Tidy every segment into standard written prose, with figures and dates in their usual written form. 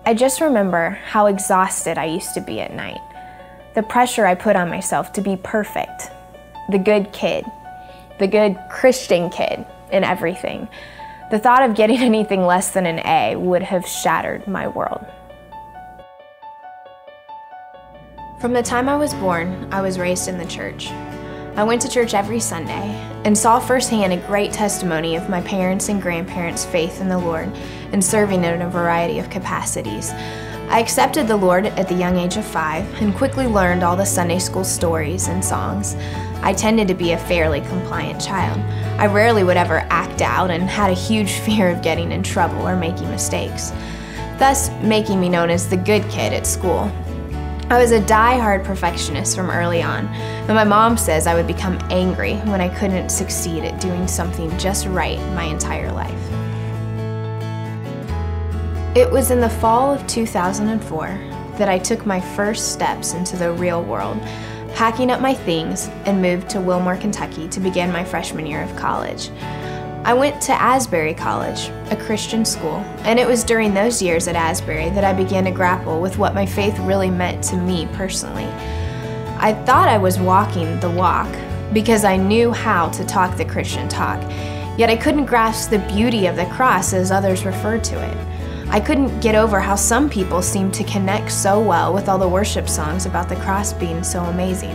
I just remember how exhausted I used to be at night. The pressure I put on myself to be perfect, the good kid, the good Christian kid in everything. The thought of getting anything less than an A would have shattered my world. From the time I was born, I was raised in the church. I went to church every Sunday and saw firsthand a great testimony of my parents' and grandparents' faith in the Lord and serving in a variety of capacities. I accepted the Lord at the young age of 5 and quickly learned all the Sunday school stories and songs. I tended to be a fairly compliant child. I rarely would ever act out and had a huge fear of getting in trouble or making mistakes, thus making me known as the good kid at school. I was a die-hard perfectionist from early on, and my mom says I would become angry when I couldn't succeed at doing something just right my entire life. It was in the fall of 2004 that I took my first steps into the real world, packing up my things and moved to Wilmore, Kentucky to begin my freshman year of college. I went to Asbury College, a Christian school, and it was during those years at Asbury that I began to grapple with what my faith really meant to me personally. I thought I was walking the walk because I knew how to talk the Christian talk, yet I couldn't grasp the beauty of the cross as others referred to it. I couldn't get over how some people seemed to connect so well with all the worship songs about the cross being so amazing.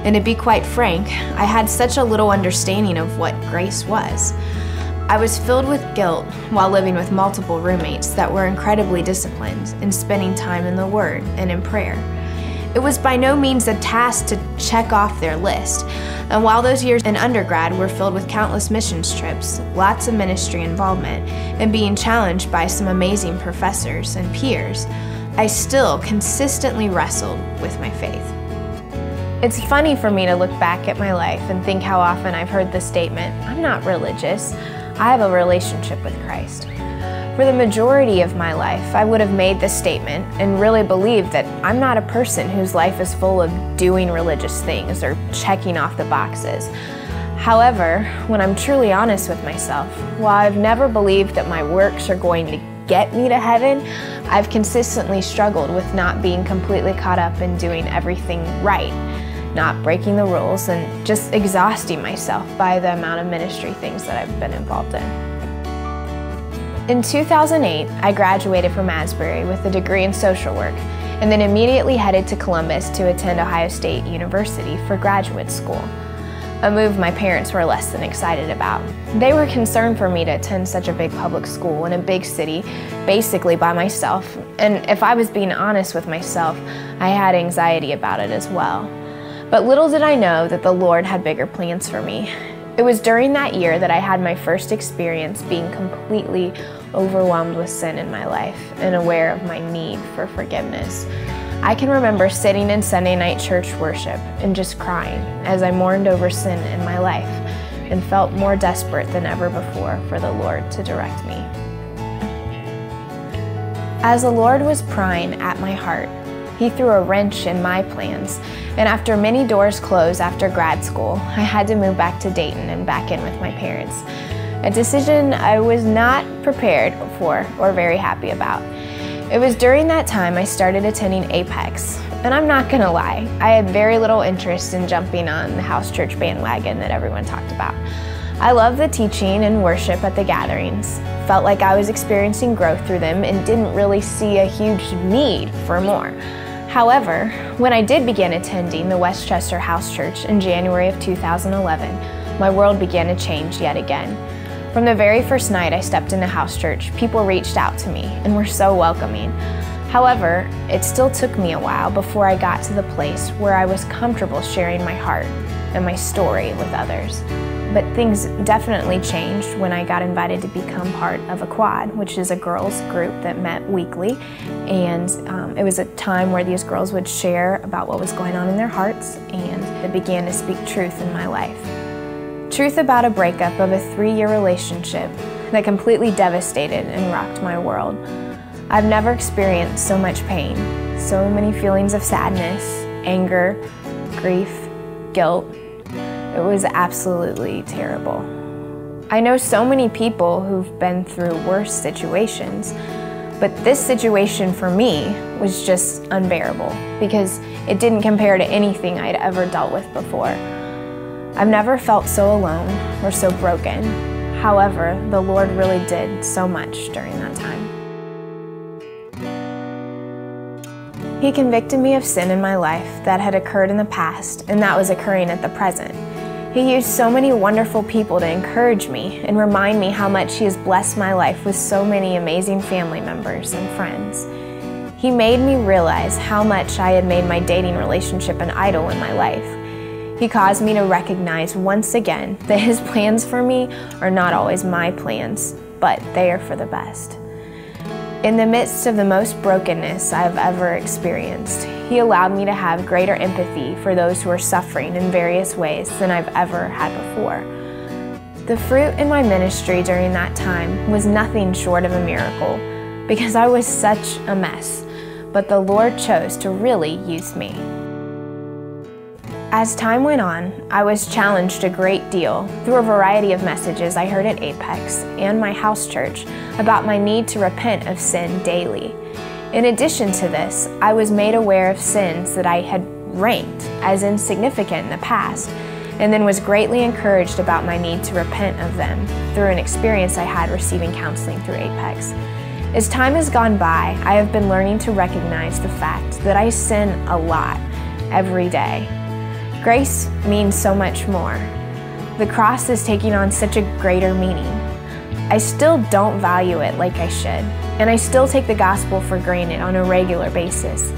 And to be quite frank, I had such a little understanding of what grace was. I was filled with guilt while living with multiple roommates that were incredibly disciplined and spending time in the Word and in prayer. It was by no means a task to check off their list, and while those years in undergrad were filled with countless missions trips, lots of ministry involvement, and being challenged by some amazing professors and peers, I still consistently wrestled with my faith. It's funny for me to look back at my life and think how often I've heard the statement, "I'm not religious, I have a relationship with Christ." For the majority of my life, I would have made this statement and really believed that I'm not a person whose life is full of doing religious things or checking off the boxes. However, when I'm truly honest with myself, while I've never believed that my works are going to get me to heaven, I've consistently struggled with not being completely caught up in doing everything right, not breaking the rules, and just exhausting myself by the amount of ministry things that I've been involved in. In 2008, I graduated from Asbury with a degree in social work and then immediately headed to Columbus to attend Ohio State University for graduate school, a move my parents were less than excited about. They were concerned for me to attend such a big public school in a big city, basically by myself, and if I was being honest with myself, I had anxiety about it as well. But little did I know that the Lord had bigger plans for me. It was during that year that I had my first experience being completely overwhelmed with sin in my life and aware of my need for forgiveness. I can remember sitting in Sunday night church worship and just crying as I mourned over sin in my life and felt more desperate than ever before for the Lord to direct me. As the Lord was prying at my heart, He threw a wrench in my plans, and after many doors closed after grad school, I had to move back to Dayton and back in with my parents, a decision I was not prepared for or very happy about. It was during that time I started attending Apex, and I'm not gonna lie, I had very little interest in jumping on the house church bandwagon that everyone talked about. I loved the teaching and worship at the gatherings, felt like I was experiencing growth through them, and didn't really see a huge need for more. However, when I did begin attending the Westchester House Church in January of 2011, my world began to change yet again. From the very first night I stepped into house church, people reached out to me and were so welcoming. However, it still took me a while before I got to the place where I was comfortable sharing my heart and my story with others. But things definitely changed when I got invited to become part of a quad, which is a girls group that met weekly. And it was a time where these girls would share about what was going on in their hearts, and it began to speak truth in my life. Truth about a breakup of a 3-year relationship that completely devastated and rocked my world. I've never experienced so much pain, so many feelings of sadness, anger, grief, guilt. It was absolutely terrible. I know so many people who've been through worse situations, But this situation for me was just unbearable because it didn't compare to anything I'd ever dealt with before. I've never felt so alone or so broken. However, the Lord really did so much during that time. He convicted me of sin in my life that had occurred in the past and that was occurring at the present. He used so many wonderful people to encourage me and remind me how much He has blessed my life with so many amazing family members and friends. He made me realize how much I had made my dating relationship an idol in my life. He caused me to recognize once again that His plans for me are not always my plans, but they are for the best. In the midst of the most brokenness I've ever experienced, He allowed me to have greater empathy for those who are suffering in various ways than I've ever had before. The fruit in my ministry during that time was nothing short of a miracle because I was such a mess, but the Lord chose to really use me. As time went on, I was challenged a great deal through a variety of messages I heard at Apex and my house church about my need to repent of sin daily. In addition to this, I was made aware of sins that I had ranked as insignificant in the past, and then was greatly encouraged about my need to repent of them through an experience I had receiving counseling through Apex. As time has gone by, I have been learning to recognize the fact that I sin a lot every day. Grace means so much more. The cross is taking on such a greater meaning. I still don't value it like I should, and I still take the gospel for granted on a regular basis.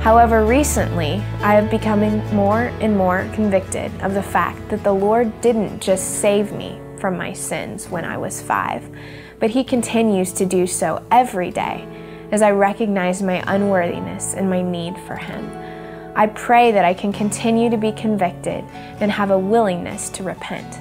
However, recently, I have become more and more convicted of the fact that the Lord didn't just save me from my sins when I was 5, but He continues to do so every day as I recognize my unworthiness and my need for Him. I pray that I can continue to be convicted and have a willingness to repent.